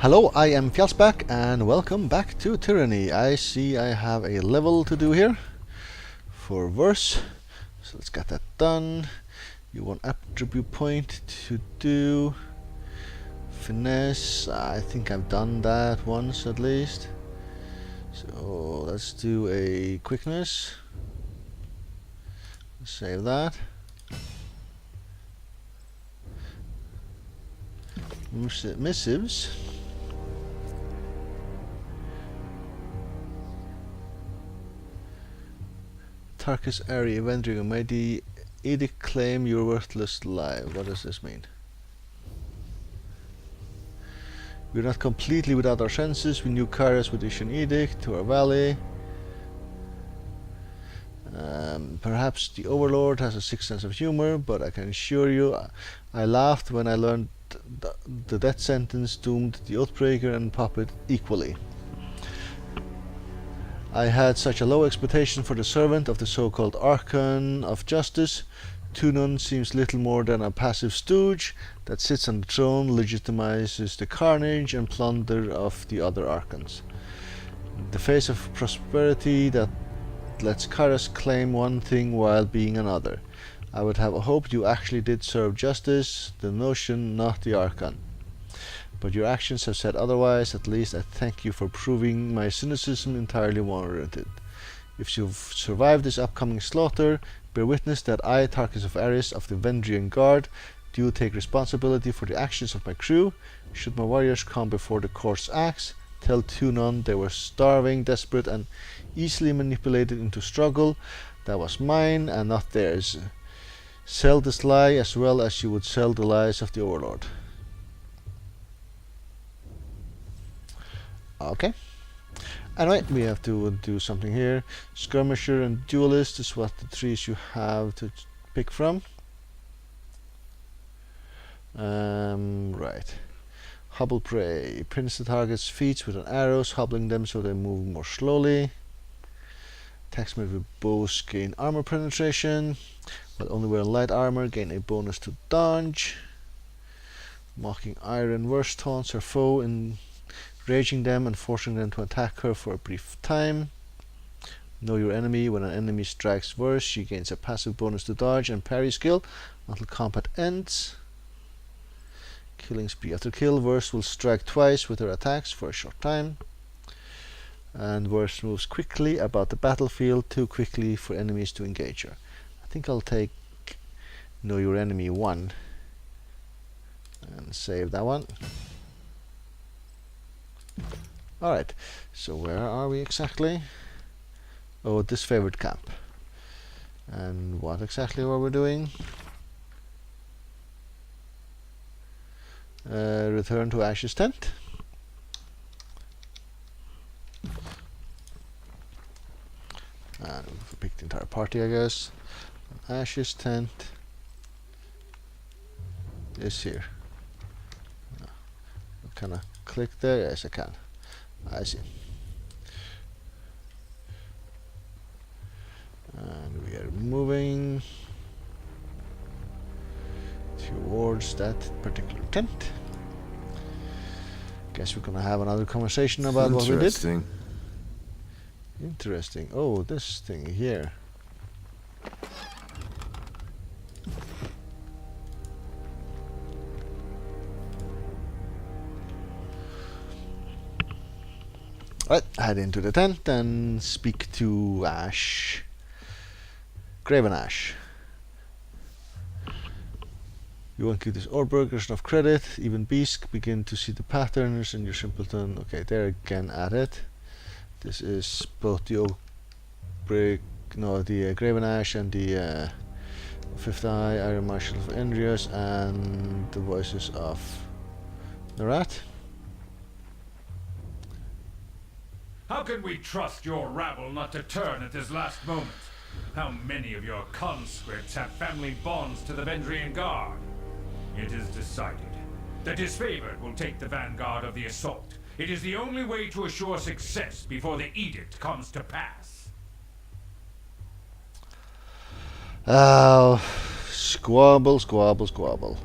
Hello, I am Fjallsback and welcome back to Tyranny. I see I have a level to do here for verse, so let's get that done. You want attribute point to do finesse. I think I've done that once at least. So let's do a quickness. Save that. Missives. Tarkus area event trigger. May the edict claim your worthless life. What does this mean? We're not completely without our senses. We knew Kairos would issue an edict to our valley. Perhaps the Overlord has a sixth sense of humor, but I can assure you I laughed when I learned the death sentence doomed the Oathbreaker and Puppet equally. I had such a low expectation for the servant of the so-called Archon of Justice. Tunon seems little more than a passive stooge that sits on the throne, legitimizes the carnage and plunder of the other Archons. The face of prosperity that lets Kairos claim one thing while being another. I would have hoped you actually did serve justice, the notion, not the Archon. But your actions have said otherwise. At least I thank you for proving my cynicism entirely warranted. If you've survived this upcoming slaughter, bear witness that I, Tarkus of Ares of the Vendrian Guard, do take responsibility for the actions of my crew. Should my warriors come before the court's axe, tell Tunon they were starving, desperate, and easily manipulated into struggle. That was mine and not theirs. Sell this lie as well as you would sell the lies of the Overlord. Okay. Anyway, we have to do something here. Skirmisher and Duelist is what the trees you have to pick from. Right. Hobble Prey. Pins the target's feet with an arrows, hobbling them so they move more slowly. Attacks made with bows gain armor penetration, but only wearing light armor gain a bonus to dodge. Mocking Iron Worse taunts her foe in raging them and forcing them to attack her for a brief time. Know your enemy. When an enemy strikes Verse, she gains a passive bonus to dodge and parry skill until combat ends. Killing spree. After kill, Verse will strike twice with her attacks for a short time. And Verse moves quickly about the battlefield, too quickly for enemies to engage her. I think I'll take Know Your Enemy 1 and save that one. Alright, so where are we exactly? Oh, disfavored camp. And what exactly were we doing? Return to Ash's tent. And we've picked the entire party, I guess. Ash's tent is here. Can I click there? Yes, I can. I see. And we are moving towards that particular tent. Guess we're gonna have another conversation about what we did. Interesting. Oh, this thing here. Right, head into the tent and speak to Ash. Graven Ash. You won't give this Orburgers enough credit. Even beasts begin to see the patterns in your simpleton. Okay, they're again at it. This is both the Graven Ash and the Fifth Eye, Iron Marshal of Endrios, and the voices of Narat. How can we trust your rabble not to turn at this last moment? How many of your conscripts have family bonds to the Vendrian Guard? It is decided. The disfavored will take the vanguard of the assault. It is the only way to assure success before the edict comes to pass. Oh, squabble, squabble, squabble.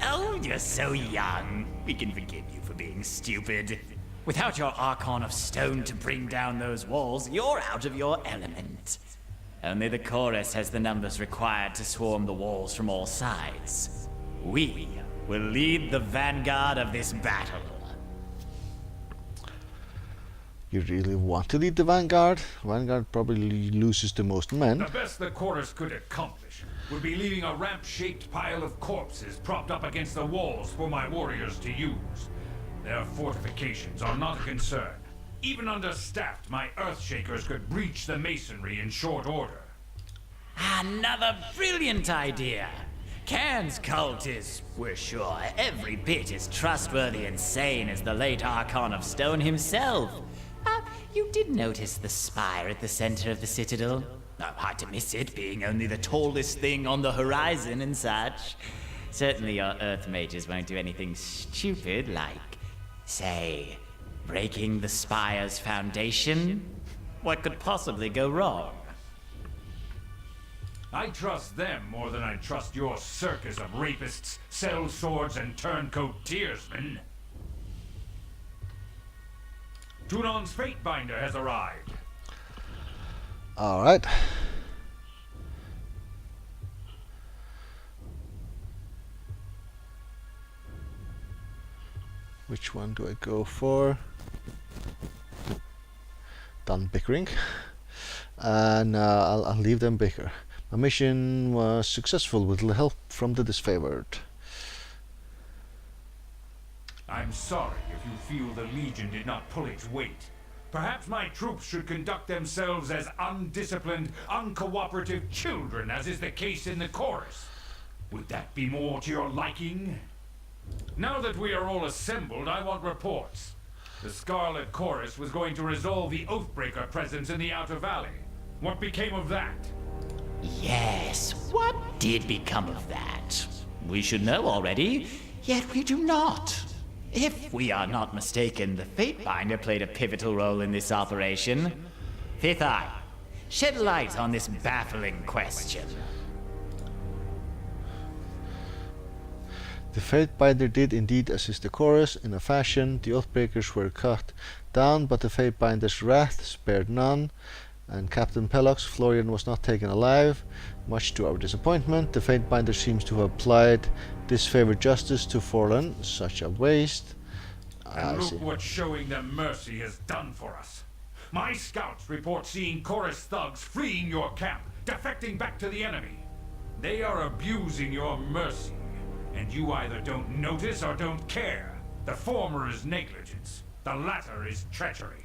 Oh you're so young. We can forgive you for being stupid. Without your Archon of Stone to bring down those walls, you're out of your element. Only the chorus has the numbers required to swarm the walls from all sides. We will lead the vanguard of this battle. You really want to lead the vanguard? Vanguard probably loses the most men. The best the chorus could accomplish would be leaving a ramp-shaped pile of corpses propped up against the walls for my warriors to use. Their fortifications are not a concern. Even understaffed, my Earthshakers could breach the masonry in short order. Another brilliant idea. Cairn's cult is, we're sure, every bit as trustworthy and sane as the late Archon of Stone himself. You did notice the spire at the center of the citadel? Hard to miss it, being only the tallest thing on the horizon and such. Certainly your Earth mages won't do anything stupid like, say, breaking the spire's foundation? What could possibly go wrong? I trust them more than I trust your circus of rapists, sellswords, and turncoat tearsmen. Tunon's Fatebinder has arrived. Alright. Which one do I go for? Done bickering. And I'll leave them bicker. My mission was successful with little help from the disfavored. I'm sorry if you feel the Legion did not pull its weight. Perhaps my troops should conduct themselves as undisciplined, uncooperative children, as is the case in the chorus. Would that be more to your liking? Now that we are all assembled, I want reports. The Scarlet Chorus was going to resolve the Oathbreaker presence in the Outer Valley. What became of that? Yes, what did become of that? We should know already, yet we do not. If we are not mistaken, the Fatebinder played a pivotal role in this operation. Fifth Eye, shed light on this baffling question. The Fatebinder did indeed assist the chorus in a fashion. The Oathbreakers were cut down, but the Fatebinder's wrath spared none, and Captain Pelox Florian was not taken alive. Much to our disappointment, the Fatebinder seems to have applied disfavored justice to Forlan. Such a waste. And look what showing them mercy has done for us. My scouts report seeing chorus thugs fleeing your camp, defecting back to the enemy. They are abusing your mercy, and you either don't notice or don't care. The former is negligence, the latter is treachery.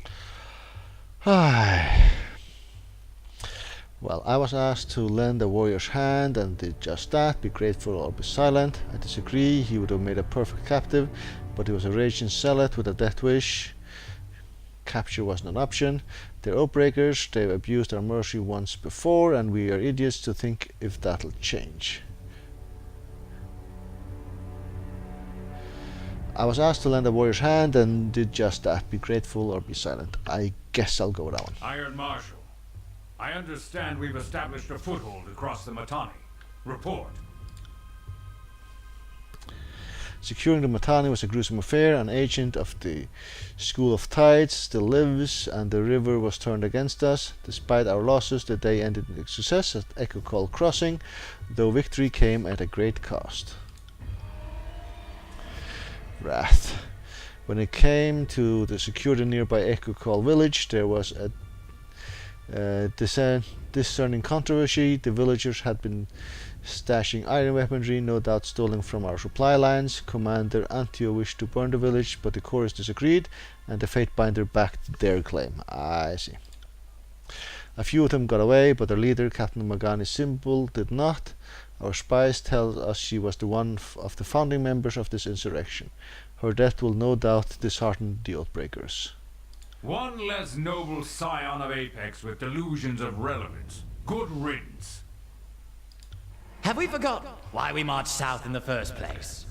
Well, I was asked to lend a warrior's hand and did just that, be grateful or be silent. I disagree, he would have made a perfect captive, but he was a raging zealot with a death wish. Capture wasn't an option. They're Oathbreakers, they've abused our mercy once before, and we are idiots to think if that'll change. I was asked to lend a warrior's hand and did just that, be grateful or be silent. I guess I'll go with that one. Iron Marshal, I understand we've established a foothold across the Matani. Report. Securing the Matani was a gruesome affair. An agent of the School of Tides still lives, and the river was turned against us. Despite our losses, the day ended in success at Echo Call Crossing, though victory came at a great cost. Wrath. When it came to the secure the nearby Echo Call village, there was a discerning controversy. The villagers had been stashing iron weaponry, no doubt stolen from our supply lines. Commander Antio wished to burn the village, but the chorus disagreed, and the Fatebinder backed their claim. I see. A few of them got away, but their leader, Captain Magani Symbol, did not. Our spies tell us she was the one of the founding members of this insurrection. Her death will no doubt dishearten the Oathbreakers. One less noble scion of Apex with delusions of relevance. Good riddance. Have we forgotten why we marched south in the first place?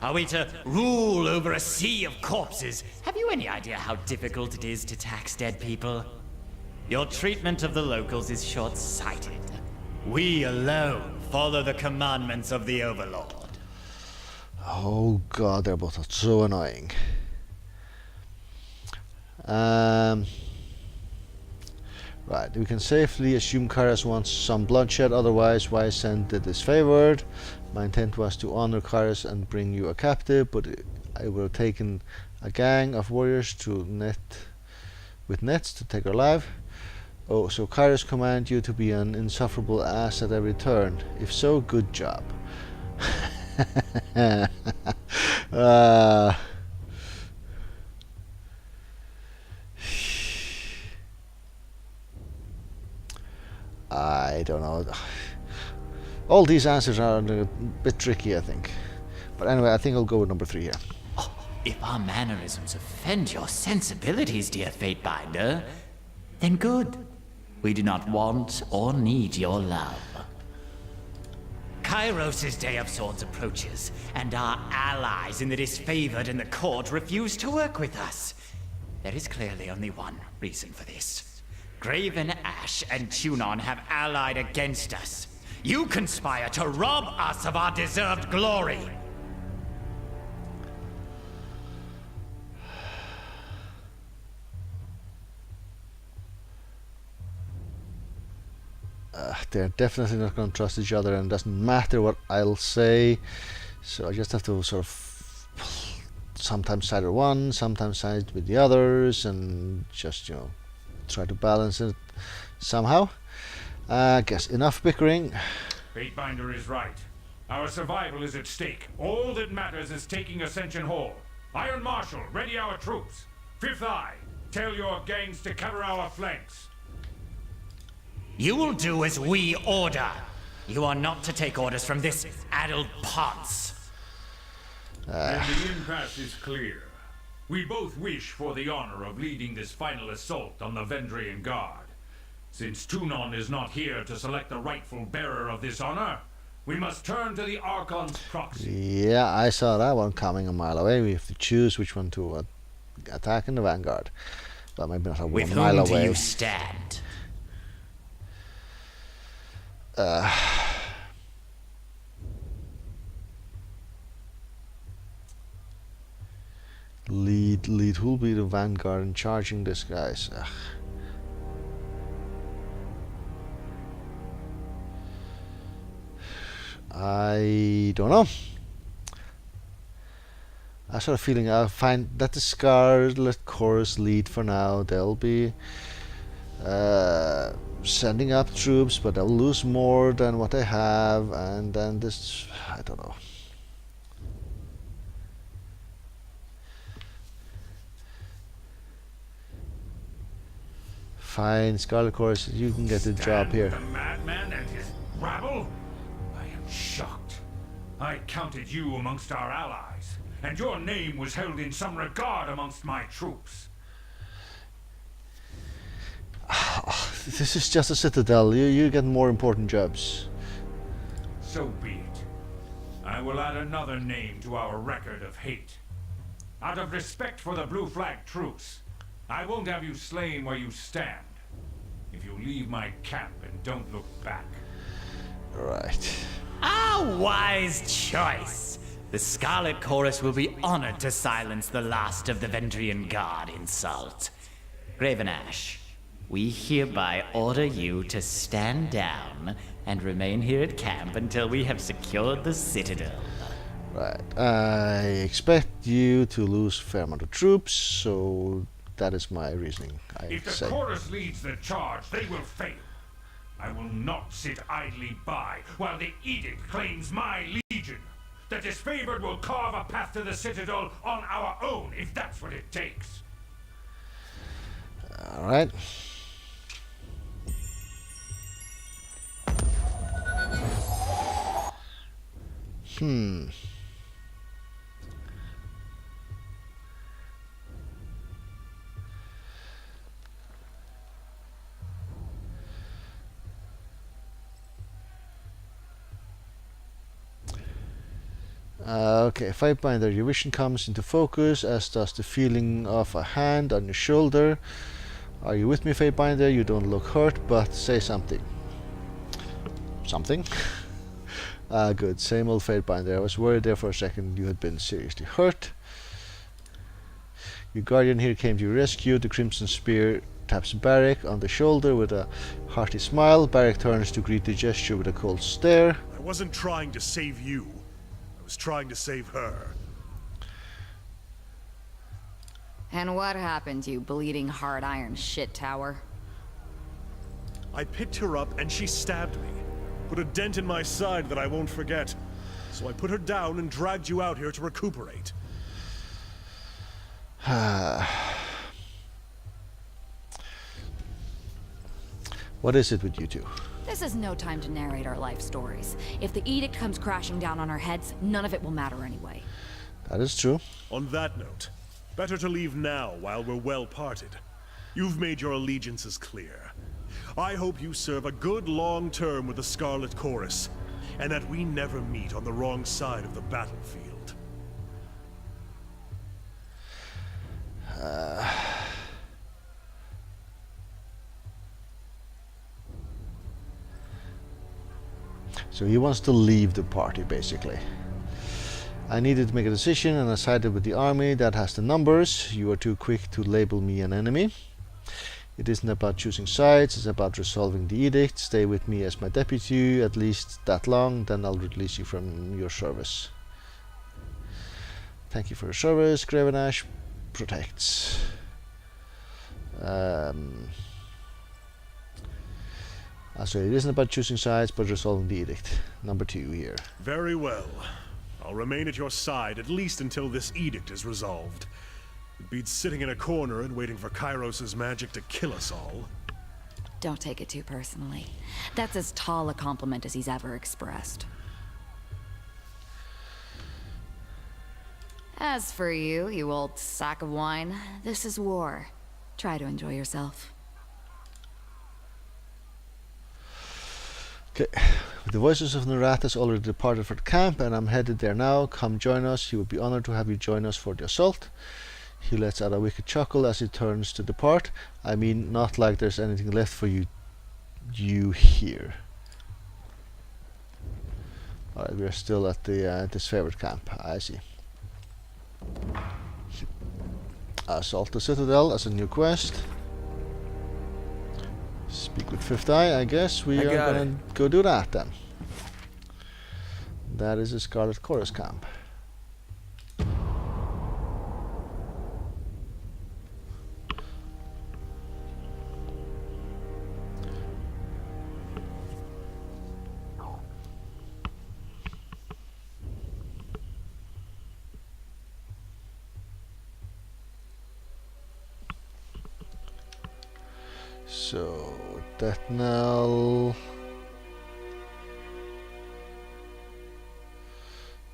Are we to rule over a sea of corpses? Have you any idea how difficult it is to tax dead people? Your treatment of the locals is short-sighted. We alone follow the commandments of the Overlord. Oh god, they're both so annoying. Right, we can safely assume Kairos wants some bloodshed, otherwise why send the disfavored? My intent was to honor Kairos and bring you a captive, but I would have taken a gang of warriors to with nets to take her alive. Oh, so Kairos command you to be an insufferable ass at every turn. If so, good job. uh, I don't know. All these answers are a bit tricky, I think. But anyway, I think I'll go with number 3 here. Oh, if our mannerisms offend your sensibilities, dear Fatebinder, then good. We do not want or need your love. Kairos' Day of Swords approaches, and our allies in the disfavored and the court refuse to work with us. There is clearly only one reason for this. Graven Ash and Tunon have allied against us. You conspire to rob us of our deserved glory. They're definitely not going to trust each other, and it doesn't matter what I'll say. So I just have to sort of sometimes side with one, sometimes side with the others, and just, try to balance it somehow. I guess enough bickering. Fatebinder is right. Our survival is at stake. All that matters is taking Ascension Hall. Iron Marshal, ready our troops. Fifth Eye, tell your gangs to cover our flanks. You will do as we order. You are not to take orders from this addled ponce. Then the impasse is clear. We both wish for the honor of leading this final assault on the Vendrian Guard. Since Tunon is not here to select the rightful bearer of this honor, we must turn to the Archon's proxy. Yeah, I saw that one coming a mile away. We have to choose which one to attack in the Vanguard. But maybe not a With 1 mile whom do away. you stand? Lead who'll be the Vanguard and charging this guys? I don't know. I sort of feeling I'll find that the Scarlet Chorus lead for now. They'll be sending up troops, but they'll lose more than what they have, and then this, I don't know. Fine, Scarlet Chorus, you can get the job here. The madman and his rabble? I am shocked. I counted you amongst our allies, and your name was held in some regard amongst my troops. This is just a citadel. You get more important jobs. So be it. I will add another name to our record of hate. Out of respect for the Blue Flag troops, I won't have you slain where you stand. If you leave my camp and don't look back. Right. A wise choice. The Scarlet Chorus will be honored to silence the last of the Vendrian Guard insult. Graven Ash, we hereby order you to stand down and remain here at camp until we have secured the Citadel. Right. I expect you to lose a fair amount of troops, so that is my reasoning. If the chorus leads the charge, they will fail. I will not sit idly by while the edict claims my legion. The disfavored will carve a path to the Citadel on our own, if that's what it takes. All right. Okay, Fatebinder, your vision comes into focus, as does the feeling of a hand on your shoulder. Are you with me, Fatebinder? You don't look hurt, but say something. Something? Ah, good. Same old fate binder. I was worried there for a second you had been seriously hurt. Your guardian here came to your rescue. The Crimson Spear taps Barrick on the shoulder with a hearty smile. Barrick turns to greet the gesture with a cold stare. I wasn't trying to save you. I was trying to save her. And what happened, you bleeding hard iron shit tower? I picked her up and she stabbed me. Put a dent in my side that I won't forget. So I put her down and dragged you out here to recuperate. What is it with you two? This is no time to narrate our life stories. If the edict comes crashing down on our heads, none of it will matter anyway. That is true. On that note, better to leave now while we're well parted. You've made your allegiances clear. I hope you serve a good long term with the Scarlet Chorus, and that we never meet on the wrong side of the battlefield. So he wants to leave the party, basically. I needed to make a decision, and I sided with the army that has the numbers. You are too quick to label me an enemy. It isn't about choosing sides, it's about resolving the edict. Stay with me as my deputy, at least that long, then I'll release you from your service. Thank you for your service. Gravenash protects. So it isn't about choosing sides, but resolving the edict. Number 2 here. Very well. I'll remain at your side at least until this edict is resolved. It beats sitting in a corner and waiting for Kairos' magic to kill us all. Don't take it too personally. That's as tall a compliment as he's ever expressed. As for you, you old sack of wine, this is war. Try to enjoy yourself. Okay, the voices of Narathas already departed for the camp, and I'm headed there now. Come join us. He would be honored to have you join us for the assault. He lets out a wicked chuckle as he turns to depart. I mean, not like there's anything left for you here. Alright, we're still at the this favorite camp. I see. Assault the Citadel as a new quest. Speak with Fifth Eye, I guess we are gonna go do that then. That is a Scarlet Chorus camp. So, Death Knell,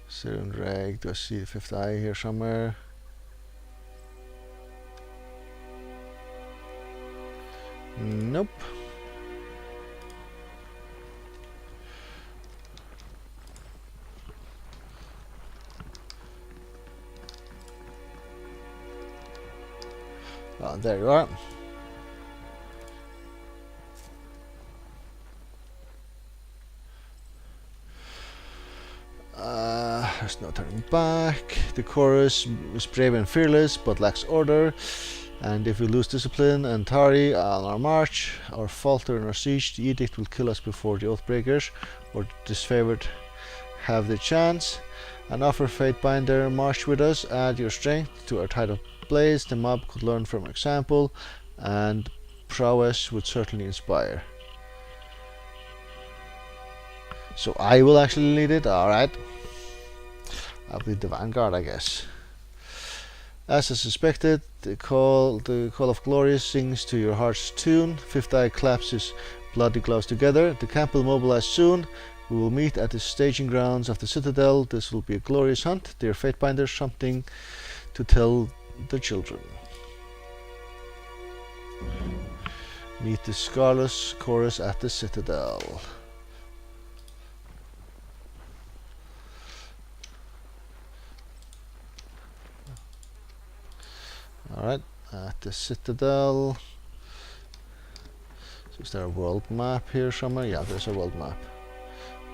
Syrian Rag, do I see the Fifth Eye here somewhere? Nope. Oh, there you are. There's no turning back. The chorus is brave and fearless, but lacks order. And if we lose discipline and tarry on our march, or falter in our siege, the edict will kill us before the Oathbreakers or disfavored have their chance. And offer Fatebinder, march with us, add your strength to our tide of blaze. The mob could learn from example, and prowess would certainly inspire. So I will actually lead it, alright. I'll be the vanguard, I guess. As I suspected, the call of glory sings to your heart's tune. Fifth Eye claps his bloody gloves together. The camp will mobilize soon. We will meet at the staging grounds of the Citadel. This will be a glorious hunt. Dear Fatebinders, something to tell the children. Meet the Scarlet Chorus at the Citadel. Alright, at the Citadel. So is there a world map here somewhere? Yeah, there's a world map.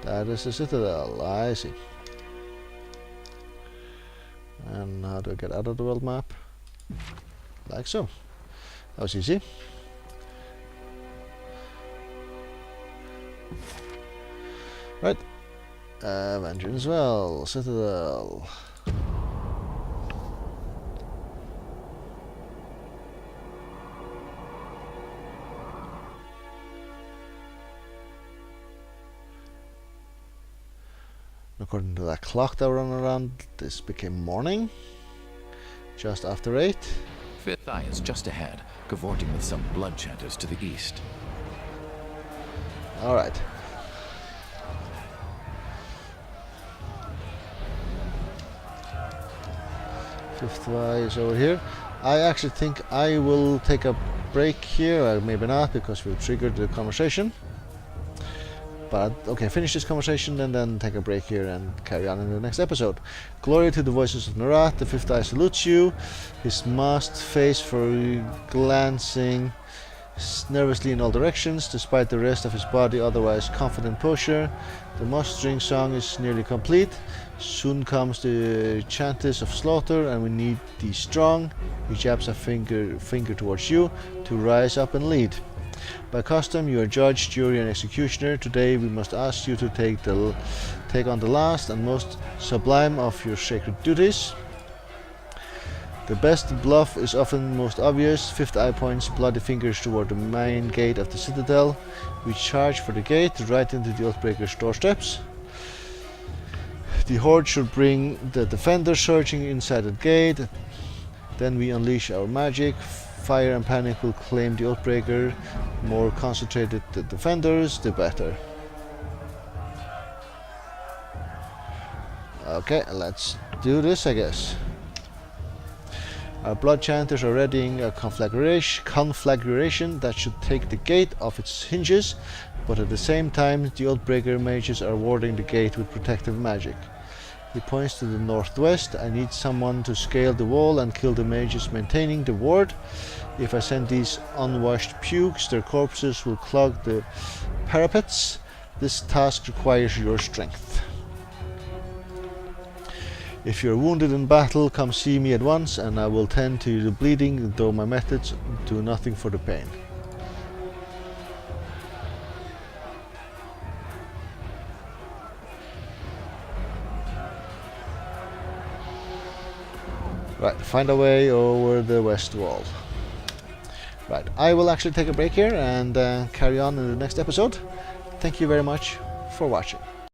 That is the citadel. I see. And how do I get out of the world map? Like so. That was easy. Right. Vengeance Well, Citadel. According to that clock that ran around, this became morning. Just after 8. Fifth Eye is just ahead, cavorting with some blood chanters to the east. Alright. Fifth Eye is over here. I actually think I will take a break here, or maybe not, because we've triggered the conversation. But okay, finish this conversation and then take a break here and carry on in the next episode. Glory to the voices of Narat. The Fifth Eye salutes you. His masked face for glancing nervously in all directions, despite the rest of his body otherwise confident posture. The mustering song is nearly complete. Soon comes the chantis of slaughter, and we need the strong. He jabs a finger towards you to rise up and lead. By custom, you are judge, jury, and executioner. Today, we must ask you to take on the last and most sublime of your sacred duties. The best bluff is often most obvious. Fifth Eye points bloody fingers toward the main gate of the citadel. We charge for the gate, right into the Oathbreaker's doorsteps. The horde should bring the defender surging inside the gate. Then we unleash our magic. Fire and panic will claim the Oathbreaker. More concentrated the defenders, the better. Okay, let's do this, I guess. Our blood chanters are readying a conflagration that should take the gate off its hinges, but at the same time the Oathbreaker mages are warding the gate with protective magic. He points to the northwest. I need someone to scale the wall and kill the mages maintaining the ward. If I send these unwashed pukes, their corpses will clog the parapets. This task requires your strength. If you're wounded in battle, come see me at once, and I will tend to the bleeding, though my methods do nothing for the pain. Right, find a way over the west wall. Right, I will actually take a break here and carry on in the next episode. Thank you very much for watching.